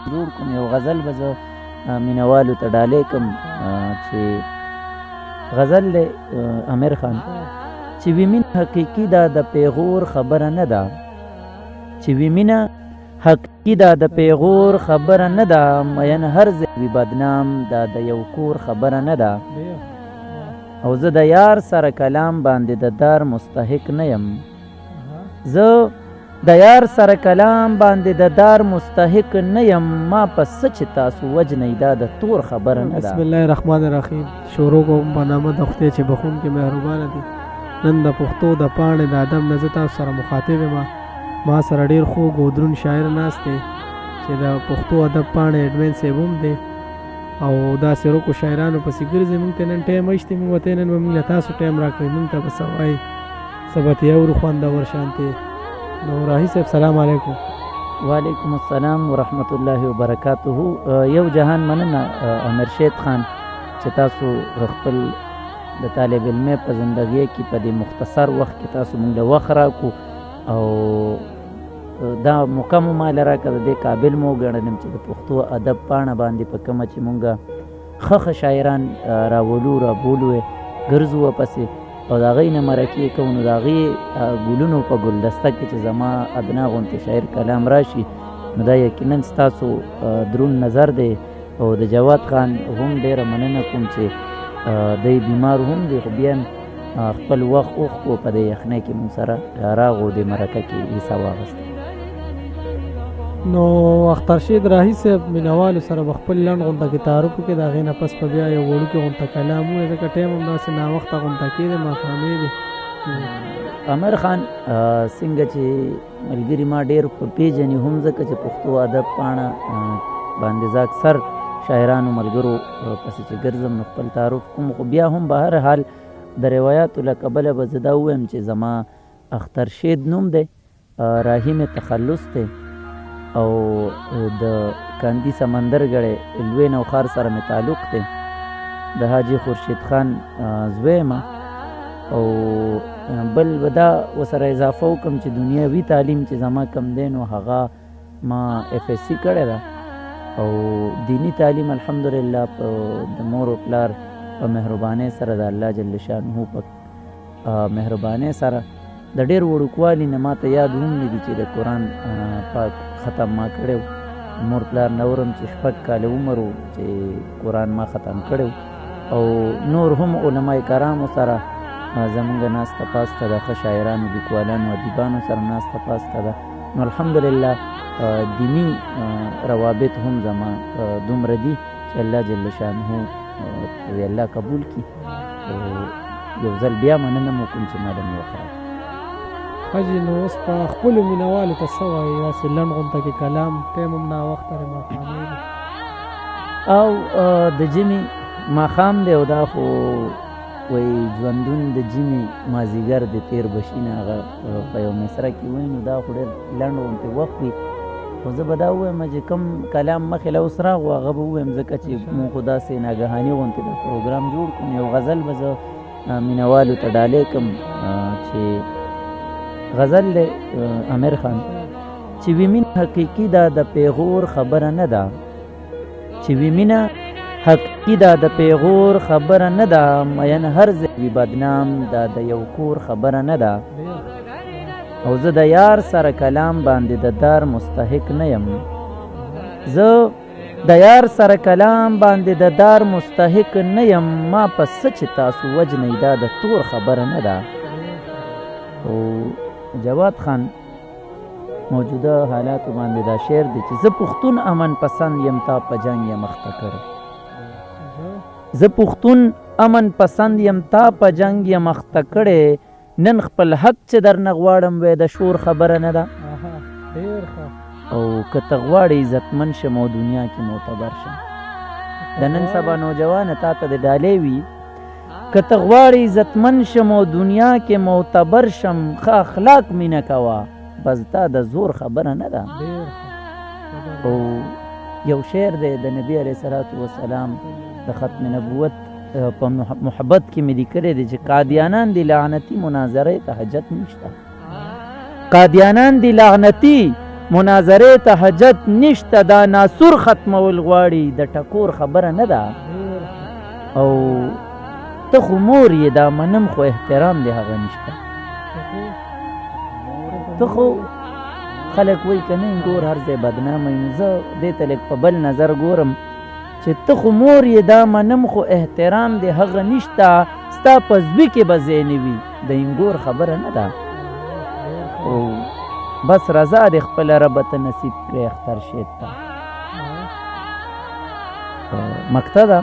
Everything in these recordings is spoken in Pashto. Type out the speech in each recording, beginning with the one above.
جوړ کوم یو غزل به زه مینوالو ته ډالۍ کړم چې غزل دی امیر خان چې وي مینه حقیقي ده د پیغور خبره نه ده چې وي مینه حقیقي ده د پیغور خبره نه ده مین هر ځای وي بدنام دا د یو کور خبره نه ده او زه د یار سره کلام باندې د دار مستحق نه یم زه د یار سره کلام باندې د دار مستحق نه یم ما په څه چې تاسو وجنئ دا د تور خبره نه ده. بسم الله الرحمن الرحیم. شروع کوم په نامه د خدای چې بخونکي مهربانه دی. نن د پښتو د پاڼې د ادب نه زه تاسو سره مخاطب یم. ما سره ډېر خوږ او دروند شاعر ناست دی چې د پښتو ادب پاڼې ایډمن صاحب هم دی او داسې روکو شاعرانو پسې ګرځي. موږ ته نن ټایم اشتې موږ ته نن به موږ له تاسو ټایم راکړئ موږ ته به څه وایي څه به ترې اورو خوندور شانتې. نو راهي صاحب سلام علیکم. وعلیکم السلام ورحمت الله وبرکاته. یو جهان مننه امیر شید خان چې تاسو خپل د طالب علمۍ په زندګۍ کې په دې مختصر وخت کې تاسو موږ له وخت راکړو او دا موقع مو ماله راکړه د دې قابل مو وګڼلم چې د پښتو ادب پاڼه باندې په کومه چې موږ ښه شاعران راولو رابولو ګرځو ورپسې او د هغې نه مرکې کوو نو د هغې ګلونو په ګلدسته کې چې زما ادنا غوندې شاعر کلام راشي نو دا یقینا ستاسو دروند نظر دی او د جواد خان هم ډېره مننه کوم چې دی بیمار هم دی خو بیا خپل وخت اوښکو په دې یخنۍ کې موږ سره راغو د مرکه کې حصه واخیسته. نو اختر شید راهي صاحب مینوالو سره به خپل لنډ غونډه کې تعارف وکړي د هغې نه پس په بیا یو وړوکې غونډه کلام ووایي ځکه ټایم هم داسې ناوخته غونډه کې دی ماښامې دی. امیر خان څنګه چې ملګري ما ډېر پیژني هم ځکه چې پښتو ادب پاڼه باندې زه اکثر شاعرانو ملګرو پسې چې ګرځم نو خپل تعارف کوم خو بیا هم به هر حال د روایاتو له کبله به زه دا ووایم چې زما اختر شید نوم دی راهي مې تخلص دی او د کاندي سمندرګړی لوی نوښار سره مې تعلق دی د حاجي خورشید خان زوی یم او بل به دا ورسره اضافه وکړم چې دنیاوي تعلیم چې زما کم دی نو هغه ما FSC کړی ده او دینی تعلیم الحمدلله په د مور و پلار په مهربانۍ سره د الله جل شانه په مهربانۍ سره د ډېر وړوکوالي نه ما ته یاد هم نه دي چې د قرآن پاک ختم ما کړی و. مور پلار نه اورم چې 6 کاله عمر و چې قرآن ما ختم کړی او نور هم علماء کرامو سره زمونږ ناسته پاسته د ښه شاعرانو لیکوالانو ادیبانو سره ناسته پاسته ده نو الحمدلله دینی روابط هم زما دومره دي چې الله جل شانه الله قبول کړي. یو ځل بیا مننه مو کوم چې ما د موخه حاجي نو اوس په خپلو مینوالو ته څه وایي داسې لنډ غونډه کې کلام ټایم هم ناوخته دی ماښامې دی او د ژمي ماښام دی او دا خو وایي ژوندون د ژمي مازدیګر د تېر بشي نه هغه په یو مصره کې وایي نو دا خو ډېر لنډ غونډې وخت وي خو زه به دا ووایم چې کوم کلام مخې له اوس راغلو هغه به ووایم ځکه چې مونږ خو داسې ناګهاني غوندې د پروګرام جوړ کړو یو غزل به زه مینوالو ته ډالۍ کړم چې غزل دی امیر خان چې وي مینه حقیقي ده د پیغور خبره نه ده چې وي مینه حقیقي ده د پیغور خبره نه ده مین هر ځای وي بدنام دا د یو کور خبره نه ده او زه د یار سره کلام باندې د دار مستحق نه یم زه د یار سره کلام باندې د دار مستحق نه یم ما په څه چې تاسو وجنئ دا د تور خبره نه ده. او جواد خان موجوده حالاتو باندې دا شعر دی چې زه پښتون امن پسند یم تا په جنګ یم اخته کړی زه پښتون امن پسند یم تا په جنګ یم اخته کړی نن خپل حق چې درنه غواړم وی د شور خبره نه ده او که ته غواړې عزتمن شم او دنیا کې معتبر شم د نن سبا نوجوانه تا ته د ډالۍ وي که ته غواړې عزتمن شم او دنیا کې معتبر شم ښه اخلاق مینه کوه بس دا د زور خبره نه ده. او یو شعر دی د نبی علیه الصلاة والسلام د ختم نبوت په محبت کې مې لیکلی دی چې قادیانان دی لعنتي مناظرې ته حاجت نشته قادیانان دی لعنتي مناظرې ته حاجت نشته دا ناسور ختمول غواړي د ټکور خبره نه ده او ته خو مور یې دا منم خو احترام دی هغه نشته ته خو خلک وایي که نه ګور هر ځای بدنامه نو زه دې ته لږ په بل نظر ګورم چې ته خو مور یې دا منم خو احترام دی هغه نشته ستا په زوی کې به ځای نه وي د انګور خبره نه ده او بس رضا دې خپله ربه ته نصیب کړې اختر شید ته مقطع ده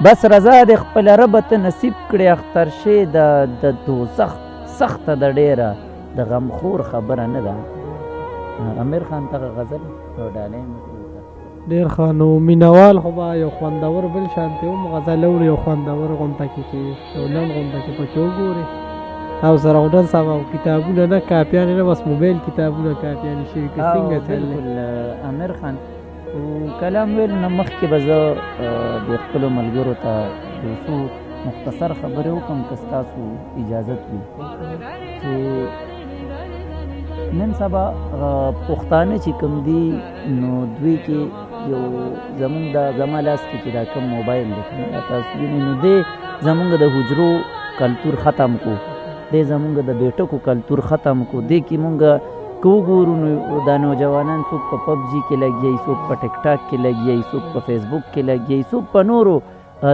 بس رضا دې خپله ربه ته نصیب کړې اختر شید د دوزخ سخته ده ډېره د غمخور خبره نه ده امیر خان ته غزل او ډالۍ ډېر ښه نو مینوال خو به یو خوندور بل شانتې هم غزل اوري یو خوندور غونډه کې چې یو لنډ غونډه کې پکې وګوري او سره غوډن صاحب او کتابونه نه کاپیان نه بس موبایل کتابونه کاپیان شي که څنګه بالکل امیر خان کلام ویل نه مخکې به زه د خپلو ملګرو ته یو څو مختصر خبرې وکړم که ستاسو اجازت وي چې نن سبا پښتانه چې کوم دي نو دوی کې یو زمونږ د زما لاس کې چې دا کوم موبایل دی تاسو وینئ نو دی زمونږ د حجرو کلتور ختم کو دی زمونږ د بیټکو کلتور ختم کو دی کې مونږ که وګورو نو دا نوجوانان څوک په پبجي کې لګیایي څوک په ټیک ټاک کې لګیایي څوک په فیسبوک کې لګیایي څوک په نورو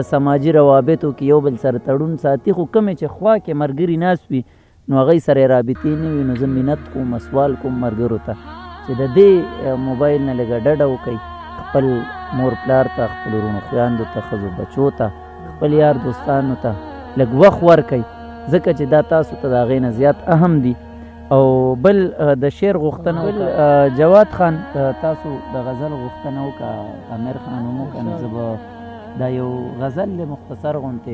سماجي روابطو کې یو بل سره تړون ساتي خو کومې چې خوا کې ملګري ناست وي نو هغوی سره یې رابطې نه وي نو زه منت کوم سوال کوم ملګرو ته چې د دې موبایل نه لږه ډډه وکئ خپل مور پلار ته خپلو وروڼو خویندو ته ښځو بچو ته خپل یار دوستانو ته لږ وخت ورکئ ځکه چې دا تاسو ته د هغې نه زیات اهم دي او بل د شعر غوښتنه بل جواد خان تاسو د غزل غوښتنه وکړه امیر خان هم وکړه نو زه به دا یو غزل دی مختصر غوندې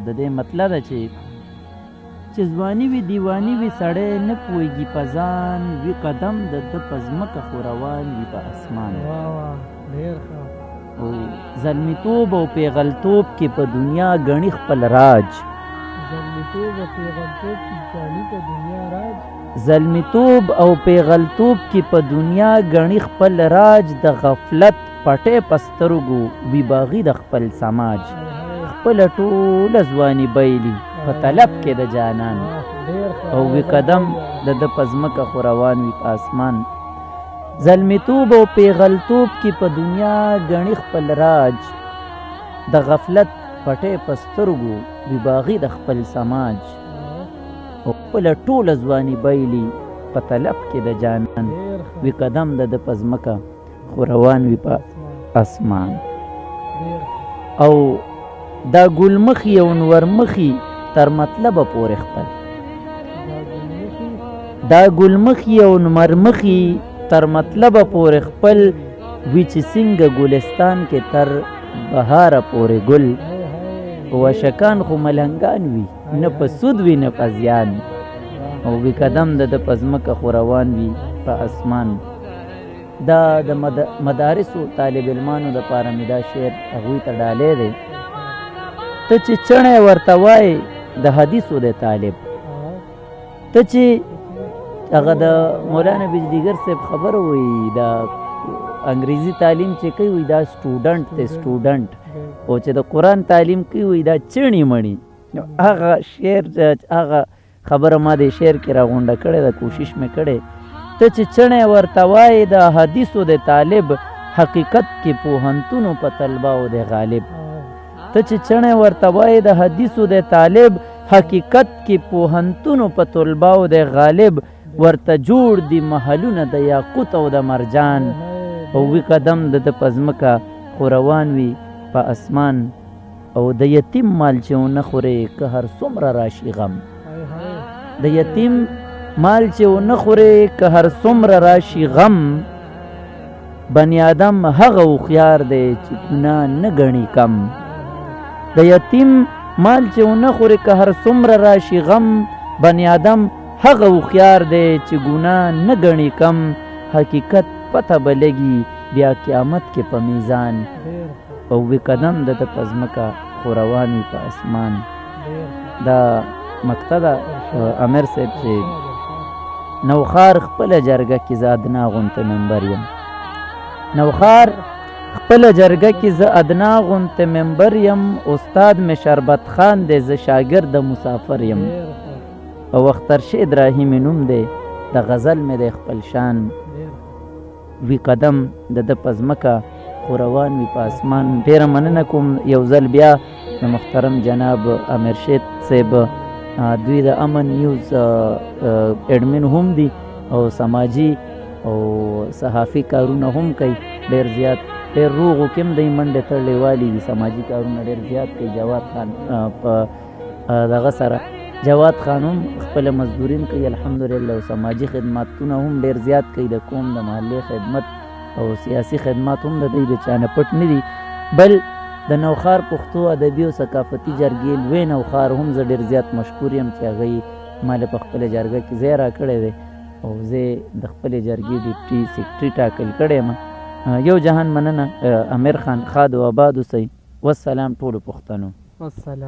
د دې مطلب ده چې ځواني وي دیواني وي سړی نه پوهېږي په ځان وي قدم د ده په ځمکه خو روان وي په اسمان او زلمیتوب او پیغلتوب کې په دنیا ګڼي خپل راج زلمیتوب او پیغلتوب کې په دنیا ګڼي خپل راج د غفلت پټې په سترګو وي باغي د خپل سماج خپله ټوله ځواني بایلي په طلب کې د جانان او وی قدم د ده په ځمکه خو روان وي په اسمان زلمیتوب او پیغلتوب کې په دنیا ګڼي خپل راج د غفلت پټې په سترګو وي باغي د خپل سماج او خپله ټوله ځواني بایلي په طلب کې د جانان وی قدم د ده په ځمکه خو روان وي په اسمان او دا ګلمخي او نورمخي تر مطلبه پورې خپل دا ګلمخي او نورمخي تر مطلبه پورې خپل وی چې څنګه ګلستان کې تر بهاره پورې ګل وشکان خو ملنګان وي نه په سود وي نه په زیان او وی قدم د ده په ځمکه خو روان وي په اسمان دا د مدارسو طالب علمانو دپاره مې دا شعر هغوی ته ډالۍ دی ته چې چڼی ورته وایې د حدیثو د طالب ته چې هغه د مولانا بجلیګر صاحب خبره وایي دا انګریزي تعلیم چې کوي وایي دا سټوډنټ دی سټوډنټ او چې د قرآن تعلیم کوي وایي دا چڼې مڼي هغه شعر هغه خبره ما د شعر کې راغونډه کړې ده کوشش مې کړی ته چې چڼی ورته وایې د حدیثو د طالب حقیقت کې پوهنتونو په طلباو د غالب ته چې چڼی ورته وایې د حدیثو د طالب حقیقت کې پوهنتونو په طلباو د غالب ورته جوړ دي محلونه د یاقوت او د مرجان او وی قدم د ده په ځمکه خو روان وي په اسمان او د یتیم مال چې ونه خورې که هر څومره راشي غم د یتیم مال چې ونه خورې که هر څومره راشي غم بني آدم هغه هوښیار دی چې ګناه نه ګڼي کم د یتیم مال چې ونه خورې که هر څومره راشي غم بني آدم هغه هوښیار دی چې ګناه نه ګڼي کم حقیقت پته به لګي بیا قیامت کې په میزان او وی قدم د ده په ځمکه خو روان وي په اسمان دا مقطع ده امیر صاحب چې نوخار خپله جرګه کې زه ادنا غونته ممبر یم. نوخار خپله جرګه کې زه ادنا غونته ممبر یم. استاد مې شربت خان دی، زه شاګرد مسافر یم. او اختر شه ابراهیمي نوم دی، د غزل مې دی خپل شان. وی قدم د ده په ځمکه خو روان وي په اسمان. ډېره مننه کوم یو ځل بیا د محترم جناب امیر شید صاحب. دوی د امن نیوز اډمن هم دي او سماجي او صحافي کارونه هم کوي ډېر زیات. ډېر روغو کې هم دی منډې تړلې والي دي، سماجي کارونه ډېر زیات کوي. جواد خان په دغه سره جواد خان هم خپله مزدورین کوي الحمدلله، او سماجي خدماتونه هم ډېر زیات کوي. د قوم د محلې خدمت او سیاسي خدمات هم د دوی د چا نه پټ نه دي. بل د نوخار پښتو ادبي او ثقافتي جرګې لوی نوخار هم زه ډېر زیات مشکور یم چې هغوی ما له په خپله جرګه کې ځای راکړی دی او زه د خپلې جرګې ډیپټي سیکرټري ټاکل کړی یم. یو جهان مننه امیر خان. ښاد و آباد اوسئ. والسلام ټولو پښتنو. والسلام.